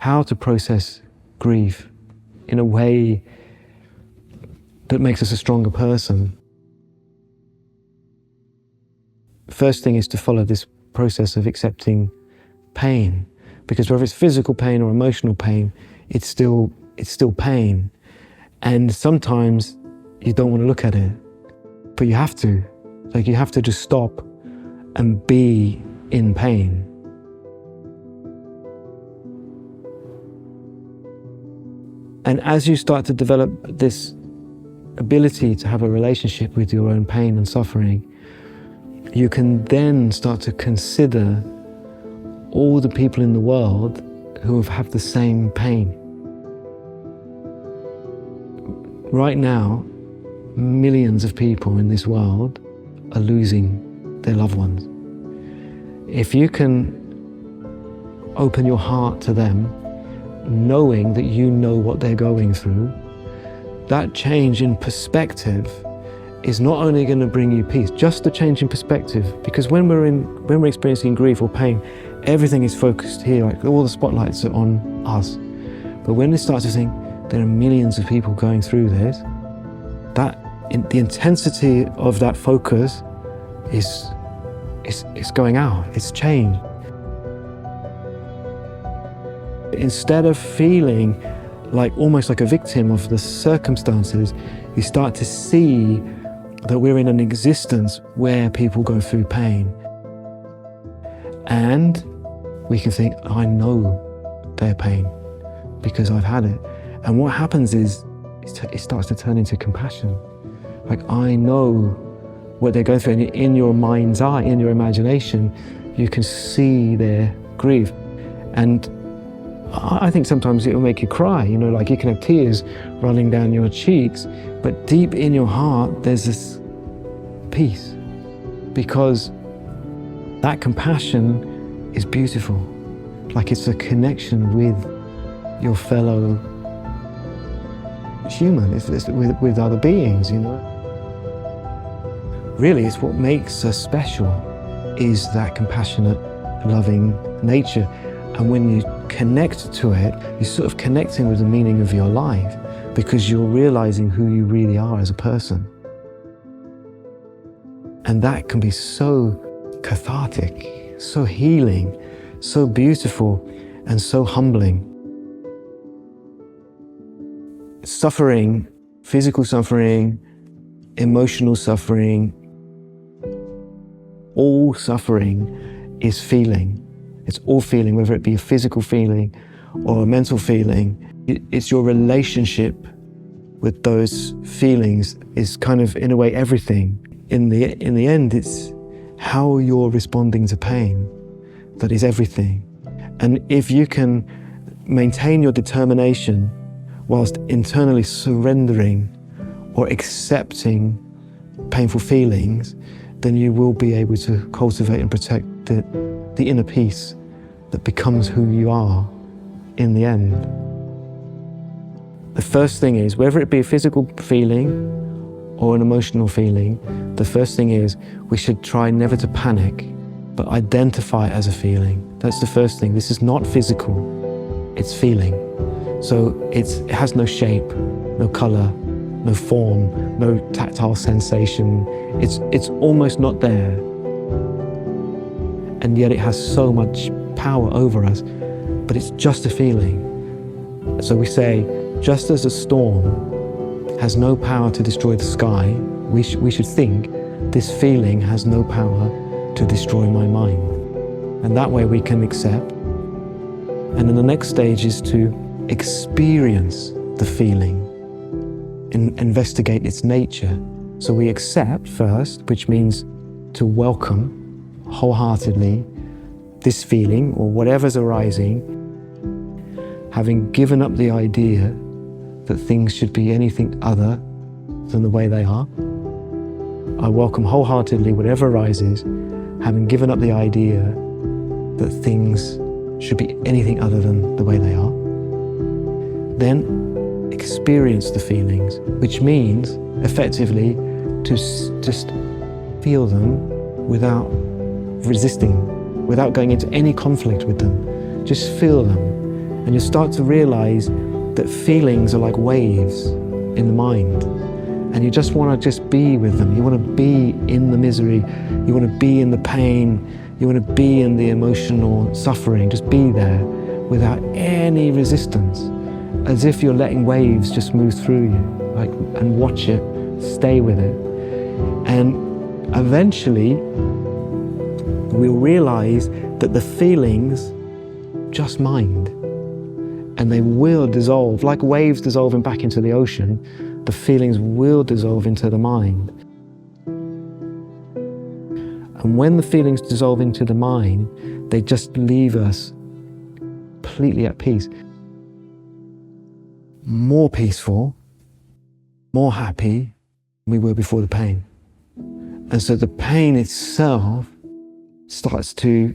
how to process grief in a way that makes us a stronger person. First thing is to follow this process of accepting pain, because whether it's physical pain or emotional pain, it's still pain. And sometimes you don't want to look at it, but you have to. Like, you have to just stop and be in pain. And as you start to develop this ability to have a relationship with your own pain and suffering, you can then start to consider all the people in the world who have the same pain. Right now, millions of people in this world are losing their loved ones. If you can open your heart to them, knowing that you know what they're going through, that change in perspective is not only going to bring you peace, just a change in perspective. Because when we're experiencing grief or pain, everything is focused here, like all the spotlights are on us. But when we start to think there are millions of people going through this, the intensity of that focus is going out, it's change. Instead of feeling like almost like a victim of the circumstances, you start to see that we're in an existence where people go through pain. And we can think, I know their pain because I've had it. And what happens is it starts to turn into compassion. Like, I know what they're going through, and in your mind's eye, in your imagination, you can see their grief. And I think sometimes it will make you cry, you know, like you can have tears running down your cheeks, but deep in your heart, there's this peace, because that compassion is beautiful. Like, it's a connection with your fellow human, it's with other beings, you know. Really, it's what makes us special, is that compassionate, loving nature. And when you connect to it, you're sort of connecting with the meaning of your life, because you're realizing who you really are as a person. And that can be so cathartic, so healing, so beautiful, and so humbling. Suffering, physical suffering, emotional suffering, all suffering is feeling. It's all feeling, whether it be a physical feeling or a mental feeling. It's your relationship with those feelings is kind of, in a way, everything. In the end, it's how you're responding to pain that is everything. And if you can maintain your determination whilst internally surrendering or accepting painful feelings, then you will be able to cultivate and protect the inner peace that becomes who you are in the end. The first thing is, whether it be a physical feeling or an emotional feeling, the first thing is we should try never to panic, but identify it as a feeling. That's the first thing. This is not physical, it's feeling. So it has no shape, no color, no form, no tactile sensation. It's almost not there. And yet it has so much power over us, but it's just a feeling. So we say, just as a storm has no power to destroy the sky, we should think this feeling has no power to destroy my mind. And that way we can accept. And then the next stage is to experience the feeling, investigate its nature. So we accept first, which means to welcome wholeheartedly this feeling or whatever's arising, having given up the idea that things should be anything other than the way they are. I welcome wholeheartedly whatever arises, having given up the idea that things should be anything other than the way they are. Then experience the feelings, which means effectively to just feel them without resisting, without going into any conflict with them. Just feel them And you start to realize that feelings are like waves in the mind. And you just want to just be with them. You want to be in the misery. You want to be in the pain. You want to be in the emotional suffering. Just be there without any resistance, as if you're letting waves just move through you, like, and watch it, stay with it. And eventually, we'll realize that the feelings just mind, and they will dissolve, like waves dissolving back into the ocean. The feelings will dissolve into the mind. And when the feelings dissolve into the mind, they just leave us completely at peace. More peaceful, more happy than we were before the pain. And so the pain itself starts to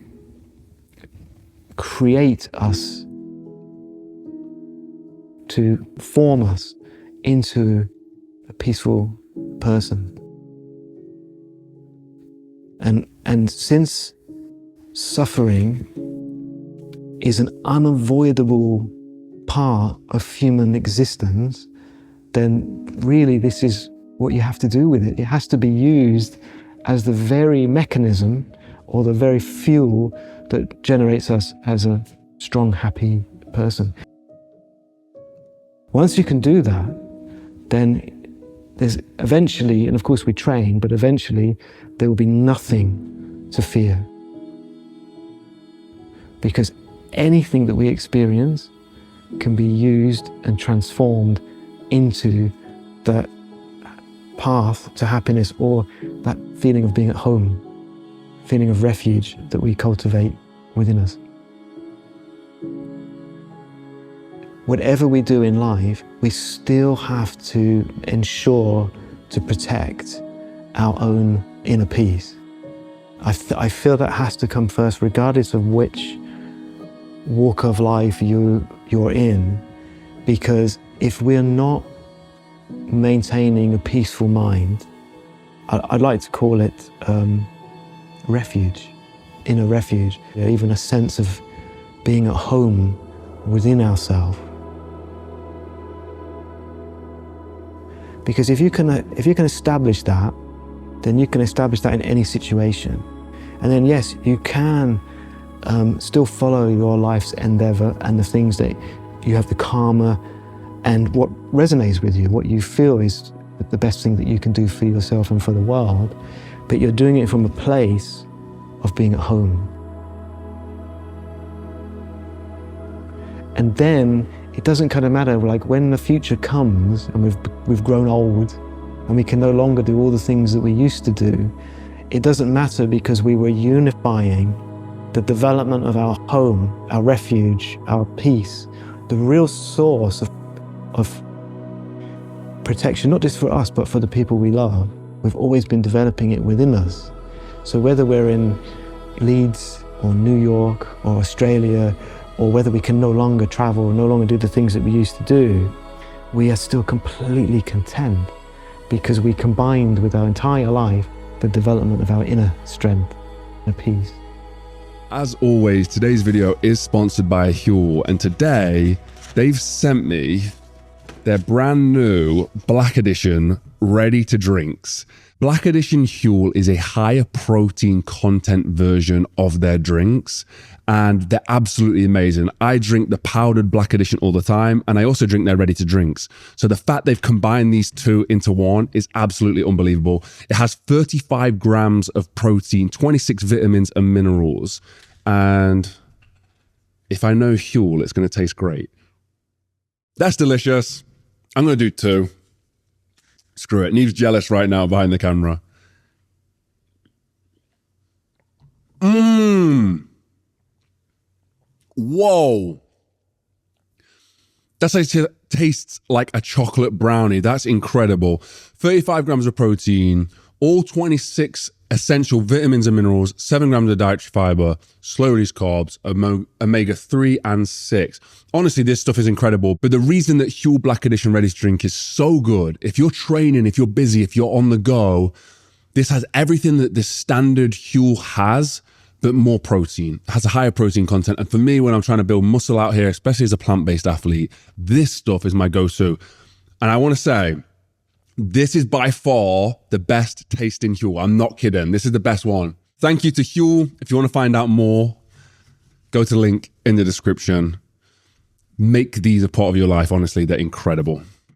create us, to form us into a peaceful person. And since suffering is an unavoidable part of human existence, then really this is what you have to do with it. It has to be used as the very mechanism or the very fuel that generates us as a strong, happy person. Once you can do that, then there's eventually, and of course we train, but eventually there will be nothing to fear. Because anything that we experience can be used and transformed into that path to happiness, or that feeling of being at home, feeling of refuge that we cultivate within us. Whatever we do in life, we still have to ensure to protect our own inner peace. I feel that has to come first, regardless of which walk of life you're in, because if we're not maintaining a peaceful mind, I'd like to call it refuge, inner refuge, even a sense of being at home within ourselves. Because if you can establish that, then you can establish that in any situation. And then yes, you can still follow your life's endeavor and the things that you have the karma and what resonates with you, what you feel is the best thing that you can do for yourself and for the world, but you're doing it from a place of being at home. And then it doesn't kind of matter, like when the future comes and we've grown old and we can no longer do all the things that we used to do, it doesn't matter, because we were unifying the development of our home, our refuge, our peace, the real source of protection, not just for us, but for the people we love. We've always been developing it within us. So whether we're in Leeds or New York or Australia, or whether we can no longer travel or no longer do the things that we used to do, we are still completely content, because we combined with our entire life the development of our inner strength and peace. As always, today's video is sponsored by Huel, and today they've sent me their brand new Black Edition ready to drinks. Black Edition Huel is a higher protein content version of their drinks, and they're absolutely amazing. I drink the powdered Black Edition all the time, and I also drink their ready to drinks. So the fact they've combined these two into one is absolutely unbelievable. It has 35 grams of protein, 26 vitamins and minerals. And if I know Huel, it's going to taste great. That's delicious. I'm going to do two. Screw it. Neve's jealous right now behind the camera. Whoa. That tastes like a chocolate brownie. That's incredible. 35 grams of protein, all 26 essential vitamins and minerals, 7 grams of dietary fiber, slow release carbs, omega-3 and 6. Honestly, this stuff is incredible. But the reason that Huel Black Edition Ready to Drink is so good, if you're training, if you're busy, if you're on the go, this has everything that the standard Huel has, but more protein, has a higher protein content. And for me, when I'm trying to build muscle out here, especially as a plant-based athlete, this stuff is my go-to. And I want to say, this is by far the best tasting Huel. I'm not kidding. This is the best one. Thank you to Huel. If you want to find out more, go to the link in the description. Make these a part of your life. Honestly, they're incredible.